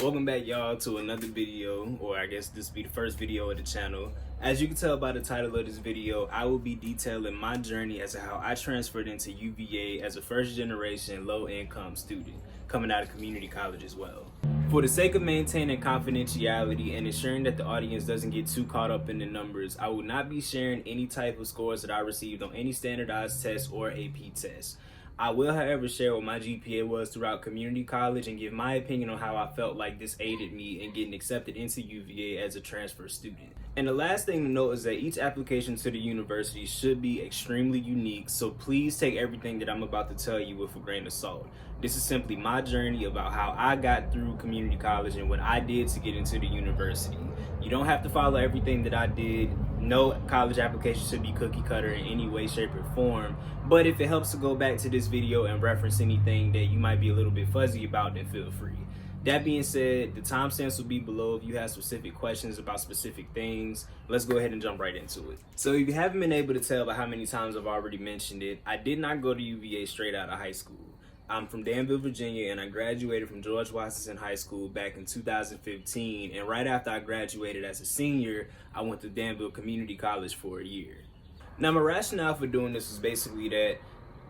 Welcome back, y'all, to another video, or I guess this will be the first video of the channel. As you can tell by the title of this video, I will be detailing my journey as to how I transferred into UVA as a first-generation low-income student, coming out of community college as well. For the sake of maintaining confidentiality and ensuring that the audience doesn't get too caught up in the numbers, I will not be sharing any type of scores that I received on any standardized tests or AP tests. I will, however, share what my GPA was throughout community college and give my opinion on how I felt like this aided me in getting accepted into UVA as a transfer student. And the last thing to note is that each application to the university should be extremely unique, so please take everything that I'm about to tell you with a grain of salt. This is simply my journey about how I got through community college and what I did to get into the university. You don't have to follow everything that I did. No college application should be cookie cutter in any way, shape, or form. But if it helps to go back to this video and reference anything that you might be a little bit fuzzy about, then feel free. That being said, the timestamps will be below if you have specific questions about specific things. Let's go ahead and jump right into it. So if you haven't been able to tell by how many times I've already mentioned it, I did not go to UVA straight out of high school. I'm from Danville, Virginia, and I graduated from George Washington High School back in 2015. And right after I graduated as a senior, I went to Danville Community College for a year. Now, my rationale for doing this is basically that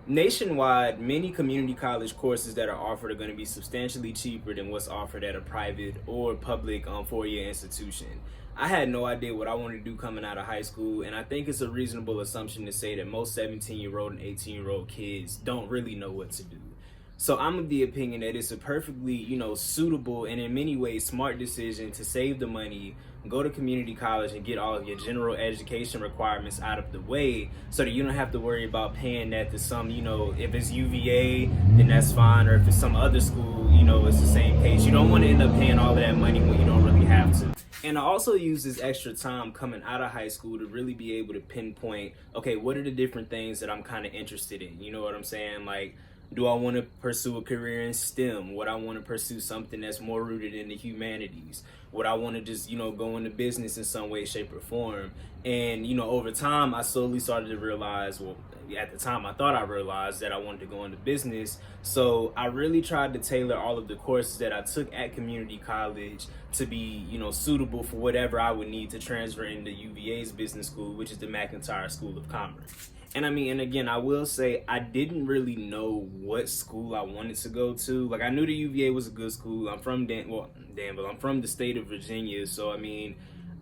nationwide, many community college courses that are offered are going to be substantially cheaper than what's offered at a private or public four-year institution. I had no idea what I wanted to do coming out of high school, and I think it's a reasonable assumption to say that most 17-year-old and 18-year-old kids don't really know what to do. So I'm of the opinion that it's a perfectly, suitable and in many ways smart decision to save the money, go to community college and get all of your general education requirements out of the way so that you don't have to worry about paying that to some, if it's UVA, then that's fine, or if it's some other school, it's the same case. You don't want to end up paying all of that money when you don't really have to. And I also use this extra time coming out of high school to really be able to pinpoint, okay, what are the different things that I'm kind of interested in? You know what I'm saying? Like, do I want to pursue a career in STEM? Would I want to pursue something that's more rooted in the humanities? Would I want to just, go into business in some way, shape, or form? And, over time, I slowly started to realize, well, at the time, I thought I realized that I wanted to go into business. So I really tried to tailor all of the courses that I took at community college to be, suitable for whatever I would need to transfer into UVA's business school, which is the McIntyre School of Commerce. And again, I will say I didn't really know what school I wanted to go to. Like, I knew the UVA was a good school. I'm from Danville. I'm from the state of Virginia. So,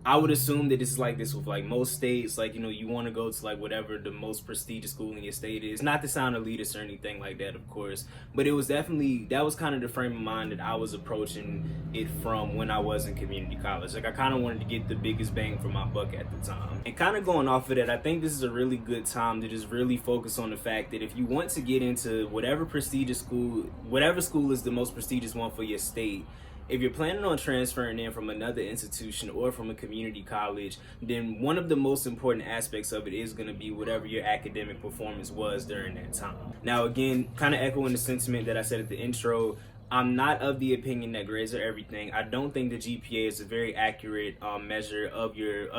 I would assume that it's like this with like most states, like, you want to go to like whatever the most prestigious school in your state is. Not to sound elitist or anything like that, of course, but it was definitely, that was kind of the frame of mind that I was approaching it from when I was in community college. Like, I kind of wanted to get the biggest bang for my buck at the time. And kind of going off of that, I think this is a really good time to just really focus on the fact that if you want to get into whatever prestigious school, whatever school is the most prestigious one for your state, if you're planning on transferring in from another institution or from a community college, then one of the most important aspects of it is going to be whatever your academic performance was during that time. Now, again, kind of echoing the sentiment that I said at the intro, I'm not of the opinion that grades are everything. I don't think the GPA is a very accurate measure of your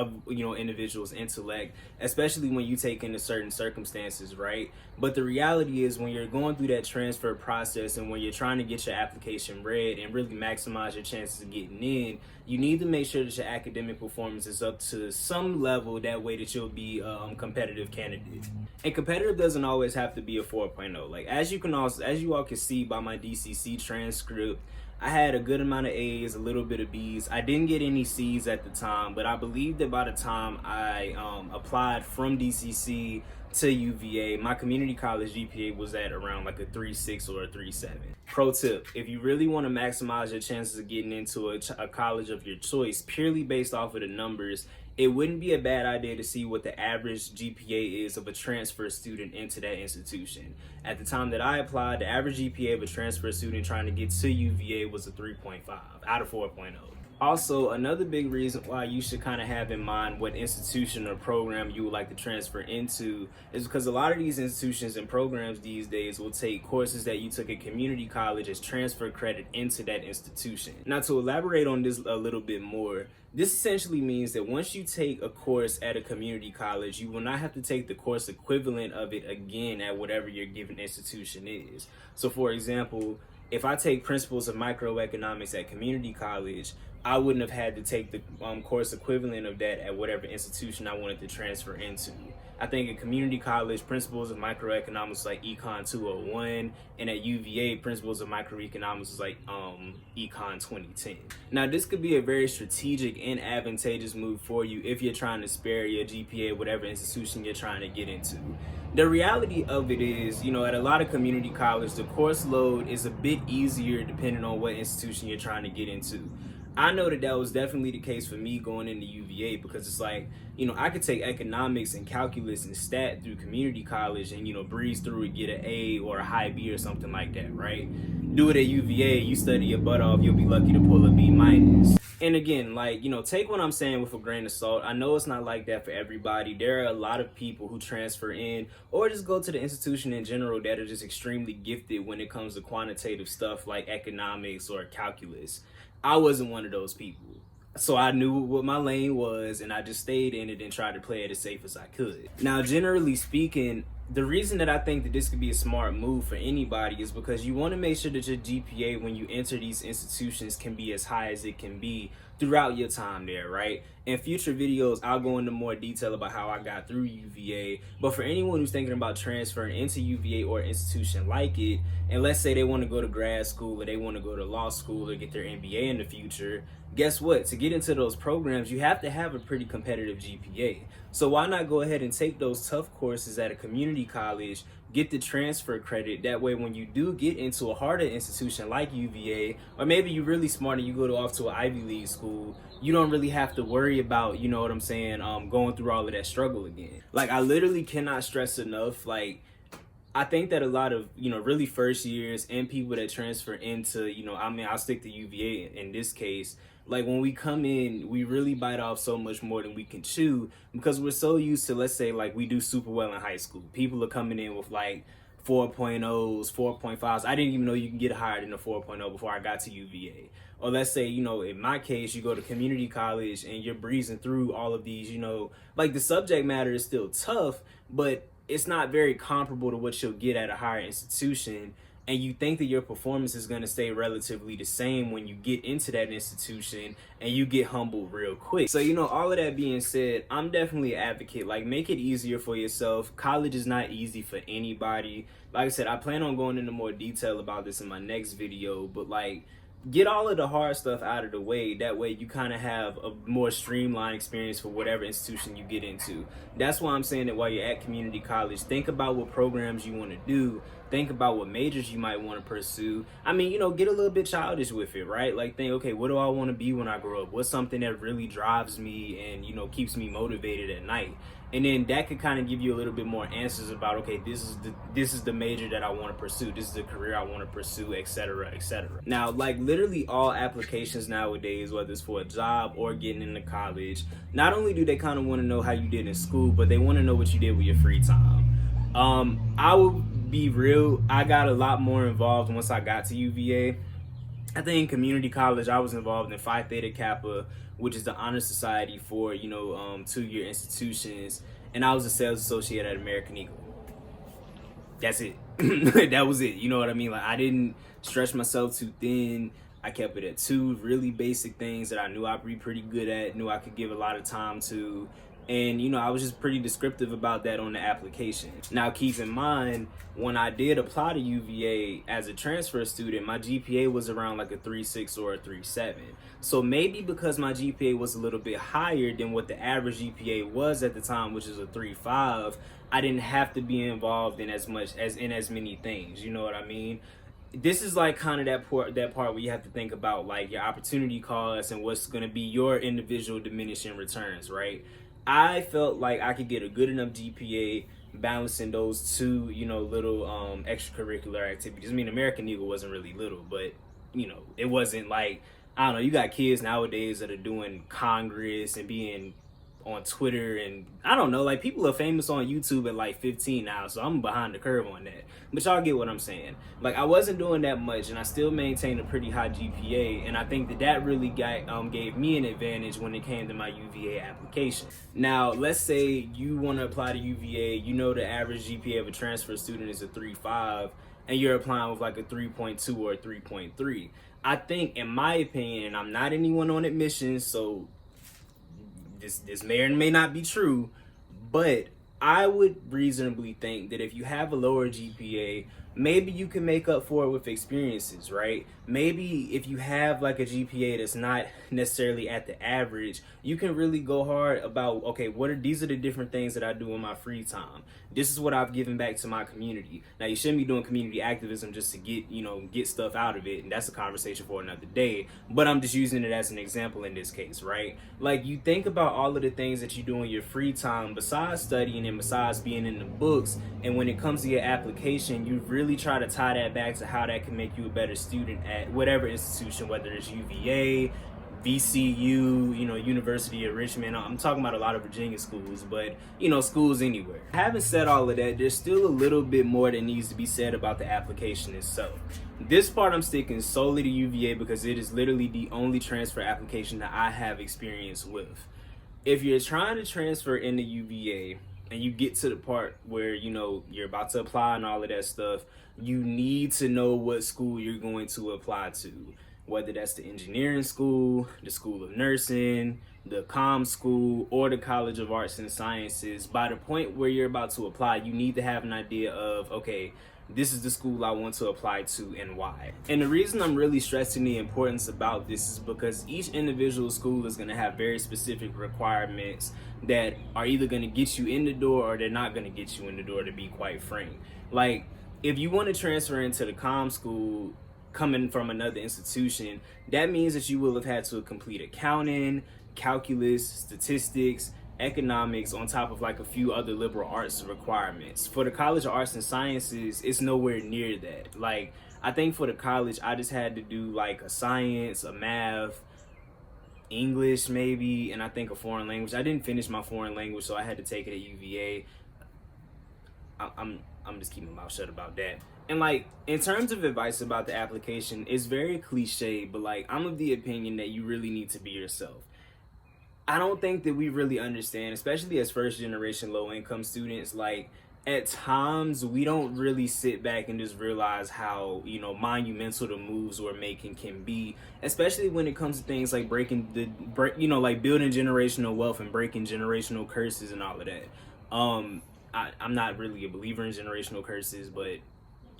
individual's intellect, especially when you take into certain circumstances, right? But the reality is, when you're going through that transfer process and when you're trying to get your application read and really maximize your chances of getting in, you need to make sure that your academic performance is up to some level, that way that you'll be a competitive candidate. And competitive doesn't always have to be a 4.0. Like, as you all can see by my DCC transcript, I had a good amount of A's, a little bit of B's. I didn't get any C's at the time, but I believe that by the time I applied from DCC to UVA, my community college GPA was at around like a 3.6 or a 3.7. Pro tip, if you really want to maximize your chances of getting into a college of your choice purely based off of the numbers, it wouldn't be a bad idea to see what the average GPA is of a transfer student into that institution. At the time that I applied, the average GPA of a transfer student trying to get to UVA was a 3.5 out of 4.0. Also, another big reason why you should kind of have in mind what institution or program you would like to transfer into is because a lot of these institutions and programs these days will take courses that you took at community college as transfer credit into that institution. Now, to elaborate on this a little bit more, this essentially means that once you take a course at a community college, you will not have to take the course equivalent of it again at whatever your given institution is. So, for example, if I take principles of microeconomics at community college, I wouldn't have had to take the course equivalent of that at whatever institution I wanted to transfer into. I think at community college, principles of microeconomics like Econ 201, and at UVA, principles of microeconomics is like Econ 2010. Now, this could be a very strategic and advantageous move for you if you're trying to spare your GPA, whatever institution you're trying to get into. The reality of it is, at a lot of community college, the course load is a bit easier depending on what institution you're trying to get into. I know that was definitely the case for me going into UVA, because it's like, I could take economics and calculus and stat through community college and, breeze through it, get an A or a high B or something like that, right? Do it at UVA, you study your butt off, you'll be lucky to pull a B minus. And again, take what I'm saying with a grain of salt. I know it's not like that for everybody. There are a lot of people who transfer in or just go to the institution in general that are just extremely gifted when it comes to quantitative stuff like economics or calculus. I wasn't one of those people. So I knew what my lane was, and I just stayed in it and tried to play it as safe as I could. Now, generally speaking, the reason that I think that this could be a smart move for anybody is because you want to make sure that your GPA when you enter these institutions can be as high as it can be throughout your time there, right? In future videos, I'll go into more detail about how I got through UVA. But for anyone who's thinking about transferring into UVA or an institution like it, and let's say they want to go to grad school or they want to go to law school or get their MBA in the future, guess what? To get into those programs, you have to have a pretty competitive GPA. So why not go ahead and take those tough courses at a community college, get the transfer credit. That way, when you do get into a harder institution like UVA, or maybe you're really smart and you go off to an Ivy League school, you don't really have to worry about, going through all of that struggle again. I literally cannot stress enough, I think that a lot of, really first years and people that transfer into, I'll stick to UVA in this case. When we come in, we really bite off so much more than we can chew because we're so used to, let's say, we do super well in high school. People are coming in with 4.0s, 4.5s. I didn't even know you can get higher than a 4.0 before I got to UVA. Or let's say, in my case, you go to community college and you're breezing through all of these, the subject matter is still tough, but it's not very comparable to what you'll get at a higher institution. And you think that your performance is going to stay relatively the same when you get into that institution and you get humbled real quick. So, all of that being said, I'm definitely an advocate. Make it easier for yourself. College is not easy for anybody. Like I said, I plan on going into more detail about this in my next video, but get all of the hard stuff out of the way. That way you kind of have a more streamlined experience for whatever institution you get into. That's why I'm saying that while you're at community college, think about what programs you want to do. Think about what majors you might want to pursue. Get a little bit childish with it, right? Think, okay, what do I want to be when I grow up? What's something that really drives me and, keeps me motivated at night? And then that could kind of give you a little bit more answers about, okay, this is the major that I want to pursue. This is the career I want to pursue, etc., etc. Now, literally all applications nowadays, whether it's for a job or getting into college, not only do they kind of want to know how you did in school, but they want to know what you did with your free time. I will be real, I got a lot more involved once I got to UVA. I think in community college, I was involved in Phi Theta Kappa, which is the honor society for, 2-year institutions. And I was a sales associate at American Eagle. That's it. That was it. You know what I mean? I didn't stretch myself too thin. I kept it at 2 really basic things that I knew I'd be pretty good at, knew I could give a lot of time to. And, I was just pretty descriptive about that on the application. Now, keep in mind, when I did apply to UVA as a transfer student, my GPA was around a 3.6 or a 3.7. So maybe because my GPA was a little bit higher than what the average GPA was at the time, which is a 3.5, I didn't have to be involved in as many things. You know what I mean? This is kind of that part where you have to think about your opportunity costs and what's going to be your individual diminishing returns, right? I felt like I could get a good enough GPA balancing those two, little extracurricular activities. American Eagle wasn't really little, but, it wasn't I don't know, you got kids nowadays that are doing Congress and being on Twitter, and I don't know, people are famous on YouTube at 15 now, so I'm behind the curve on that. But y'all get what I'm saying. I wasn't doing that much, and I still maintained a pretty high GPA, and I think that really gave me an advantage when it came to my UVA application. Now, let's say you want to apply to UVA, the average GPA of a transfer student is a 3.5. and you're applying with like a 3.2 or a 3.3. I think, in my opinion, and I'm not anyone on admissions, so this may or may not be true, but I would reasonably think that if you have a lower GPA, maybe you can make up for it with experiences, right? Maybe if you have like a GPA that's not necessarily at the average, you can really go hard about, okay, these are the different things that I do in my free time. This is what I've given back to my community. Now, you shouldn't be doing community activism just to get stuff out of it, and that's a conversation for another day, but I'm just using it as an example in this case, right? Like, you think about all of the things that you do in your free time besides studying and besides being in the books, and when it comes to your application, you really try to tie that back to how that can make you a better student at whatever institution, whether it's UVA, VCU, University of Richmond. I'm talking about a lot of Virginia schools, but, schools anywhere. Having said all of that, there's still a little bit more that needs to be said about the application itself. This part I'm sticking solely to UVA because it is literally the only transfer application that I have experience with. If you're trying to transfer into UVA and you get to the part where, you're about to apply and all of that stuff, you need to know what school you're going to apply to. Whether that's the engineering school, the School of Nursing, the comm school, or the College of Arts and Sciences. By the point where you're about to apply, you need to have an idea of, okay, this is the school I want to apply to and why. And the reason I'm really stressing the importance about this is because each individual school is going to have very specific requirements that are either going to get you in the door or they're not going to get you in the door, to be quite frank. Like, if you want to transfer into the comm school coming from another institution, that means that you will have had to complete accounting, calculus, statistics, economics, on top of like a few other liberal arts requirements. For the College of Arts and Sciences, it's nowhere near that. Like, I think for the college, I just had to do like a science, a math, English maybe, and I think a foreign language. I didn't finish my foreign language, so I had to take it at UVA. I'm just keeping my mouth shut about that. And like, in terms of advice about the application, it's very cliche, but like, I'm of the opinion that you really need to be yourself. I don't think that we really understand, especially as first generation low income students, like, at times we don't really sit back and just realize how, monumental the moves we're making can be, especially when it comes to things like building generational wealth and breaking generational curses and all of that. I'm not really a believer in generational curses, but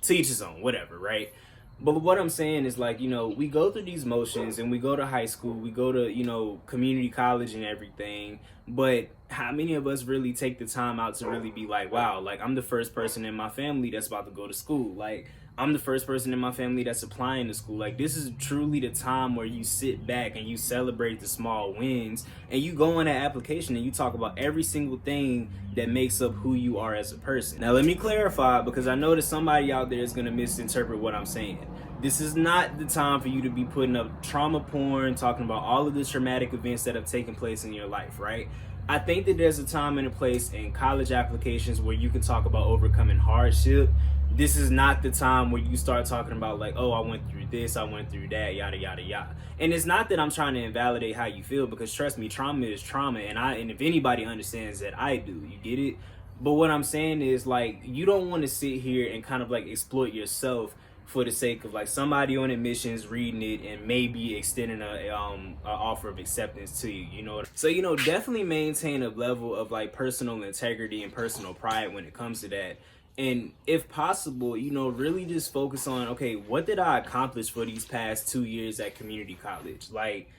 to each his own, whatever, right? But what I'm saying is, like, we go through these motions and we go to high school, we go to, community college and everything, but how many of us really take the time out to really be like, wow, like, I'm the first person in my family that's about to go to school. Like, I'm the first person in my family that's applying to school. Like, this is truly the time where you sit back and you celebrate the small wins and you go on that application and you talk about every single thing that makes up who you are as a person. Now, let me clarify, because I know that somebody out there is going to misinterpret what I'm saying. This is not the time for you to be putting up trauma porn, talking about all of the traumatic events that have taken place in your life, right? I think that there's a time and a place in college applications where you can talk about overcoming hardship. This is not the time where you start talking about like, oh, I went through this, I went through that, yada, yada, yada. And it's not that I'm trying to invalidate how you feel, because trust me, trauma is trauma. And if anybody understands that, I do. You get it? But what I'm saying is, like, you don't want to sit here and kind of like exploit yourself for the sake of like somebody on admissions reading it and maybe extending a offer of acceptance to you, So, definitely maintain a level of like personal integrity and personal pride when it comes to that. And if possible, really just focus on, okay, what did I accomplish for these past 2 years at community college? Like,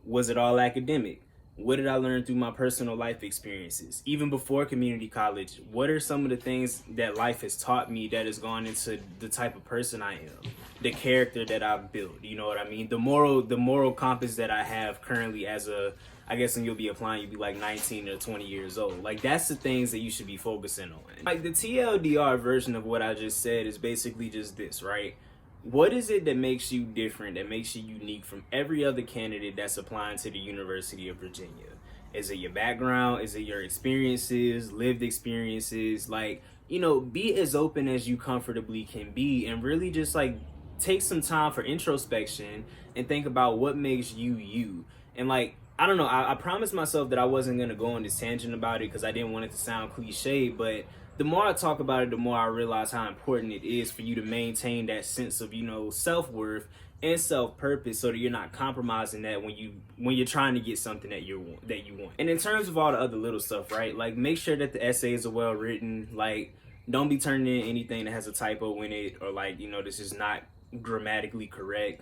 was it all academic? What did I learn through my personal life experiences? Even before community college, what are some of the things that life has taught me that has gone into the type of person I am? The character that I've built, you know what I mean? The moral compass that I have currently I guess when you'll be applying, you'll be like 19 or 20 years old. Like, that's the things that you should be focusing on. Like, the TLDR version of what I just said is basically just this, right? What is it that makes you different, that makes you unique from every other candidate that's applying to the University of Virginia? Is it your background? Is it your experiences, lived experiences? Like, be as open as you comfortably can be and really just like take some time for introspection and think about what makes you you. And like, I don't know, I promised myself that I wasn't going to go on this tangent about it because I didn't want it to sound cliche, but the more I talk about it, the more I realize how important it is for you to maintain that sense of, self-worth and self-purpose, so that you're not compromising that when you're trying to get something that you want. And in terms of all the other little stuff, right? Like, make sure that the essays are well written. Like, don't be turning in anything that has a typo in it, or like, this is not grammatically correct.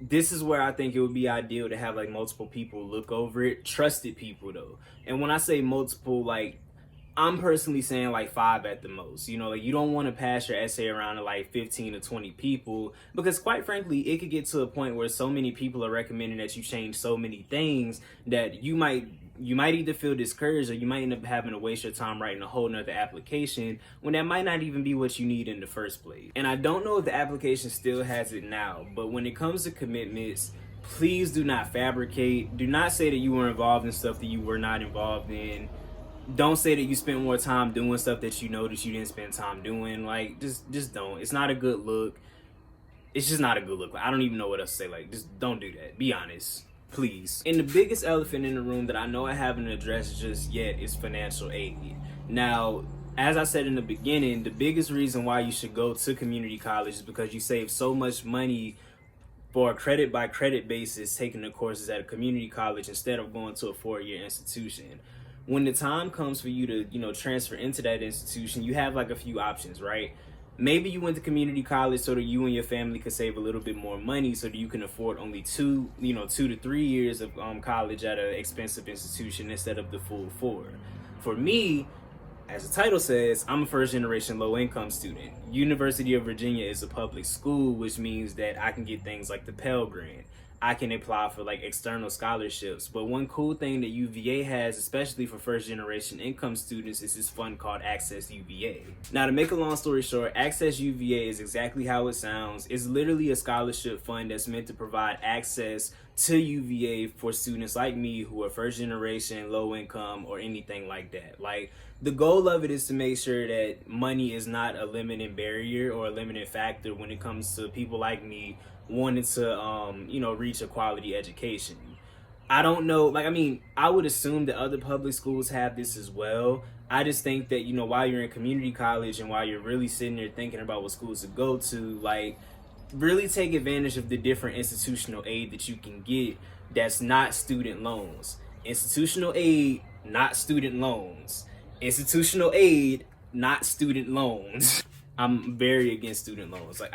This is where I think it would be ideal to have like multiple people look over it, trusted people though. And when I say multiple, like, I'm personally saying like 5 at the most. Like, you don't want to pass your essay around to like 15 to 20 people, because quite frankly, it could get to a point where so many people are recommending that you change so many things that you might either feel discouraged, or you might end up having to waste your time writing a whole nother application when that might not even be what you need in the first place. And I don't know if the application still has it now, but when it comes to commitments, please do not fabricate. Do not say that you were involved in stuff that you were not involved in. Don't say that you spent more time doing stuff that you know that you didn't spend time doing. Like, just don't. It's not a good look. It's just not a good look. Like, I don't even know what else to say. Like, just don't do that. Be honest, please. And the biggest elephant in the room that I know I haven't addressed just yet is financial aid. Now, as I said in the beginning, the biggest reason why you should go to community college is because you save so much money for a credit by credit basis taking the courses at a community college instead of going to a 4-year institution. When the time comes for you to, transfer into that institution, you have like a few options, right? Maybe you went to community college so that you and your family could save a little bit more money, so that you can afford only 2 to 3 years of college at an expensive institution instead of the full 4. For me, as the title says, I'm a first-generation low-income student. University of Virginia is a public school, which means that I can get things like the Pell Grant. I can apply for like external scholarships. But one cool thing that UVA has, especially for first-generation income students, is this fund called Access UVA. Now, to make a long story short, Access UVA is exactly how it sounds. It's literally a scholarship fund that's meant to provide access to UVA for students like me who are first-generation, low-income, or anything like that. Like, the goal of it is to make sure that money is not a limiting barrier or a limiting factor when it comes to people like me wanting to, reach a quality education. I don't know, I would assume that other public schools have this as well. I just think that, while you're in community college and while you're really sitting there thinking about what schools to go to, like, really take advantage of the different institutional aid that you can get that's not student loans. Institutional aid, not student loans. Institutional aid, not student loans. I'm very against student loans. Like,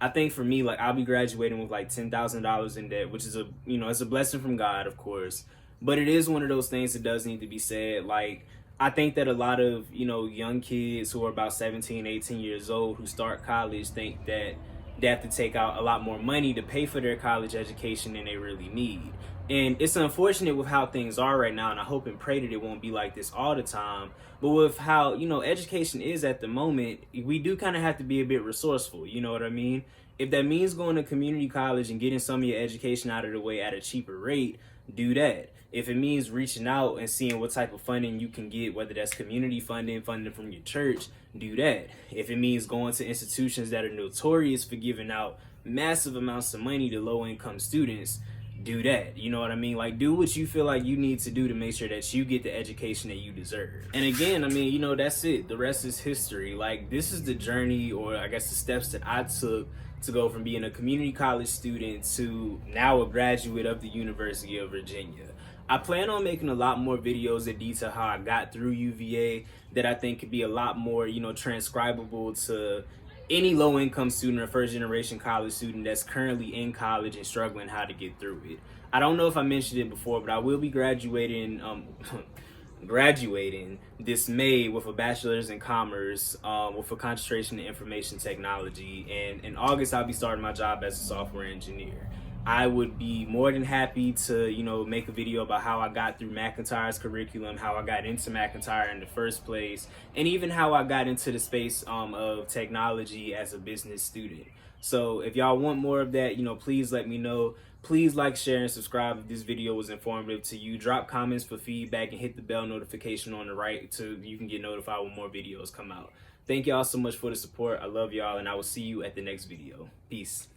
I think for me, like, I'll be graduating with like $10,000 in debt, which is it's a blessing from God, of course. But it is one of those things that does need to be said. Like, I think that a lot of, young kids who are about 17, 18 years old who start college think that they have to take out a lot more money to pay for their college education than they really need. And it's unfortunate with how things are right now, and I hope and pray that it won't be like this all the time. But with how, education is at the moment, we do kind of have to be a bit resourceful, you know what I mean? If that means going to community college and getting some of your education out of the way at a cheaper rate, do that. If it means reaching out and seeing what type of funding you can get, whether that's community funding from your church, do that. If it means going to institutions that are notorious for giving out massive amounts of money to low-income students, do that. You know what I mean? Like, do what you feel like you need to do to make sure that you get the education that you deserve. And again, that's it. The rest is history. Like, this is the journey, or I guess the steps that I took to go from being a community college student to now a graduate of the University of Virginia. I plan on making a lot more videos that detail how I got through UVA that I think could be a lot more, transcribable to any low-income student or first-generation college student that's currently in college and struggling how to get through it. I don't know if I mentioned it before, but I will be graduating this May with a bachelor's in commerce with a concentration in information technology. And in August, I'll be starting my job as a software engineer. I would be more than happy to, make a video about how I got through McIntyre's curriculum, how I got into McIntyre in the first place, and even how I got into the space of technology as a business student. So if y'all want more of that, please let me know. Please like, share, and subscribe if this video was informative to you. Drop comments for feedback and hit the bell notification on the right so you can get notified when more videos come out. Thank y'all so much for the support. I love y'all, and I will see you at the next video. Peace.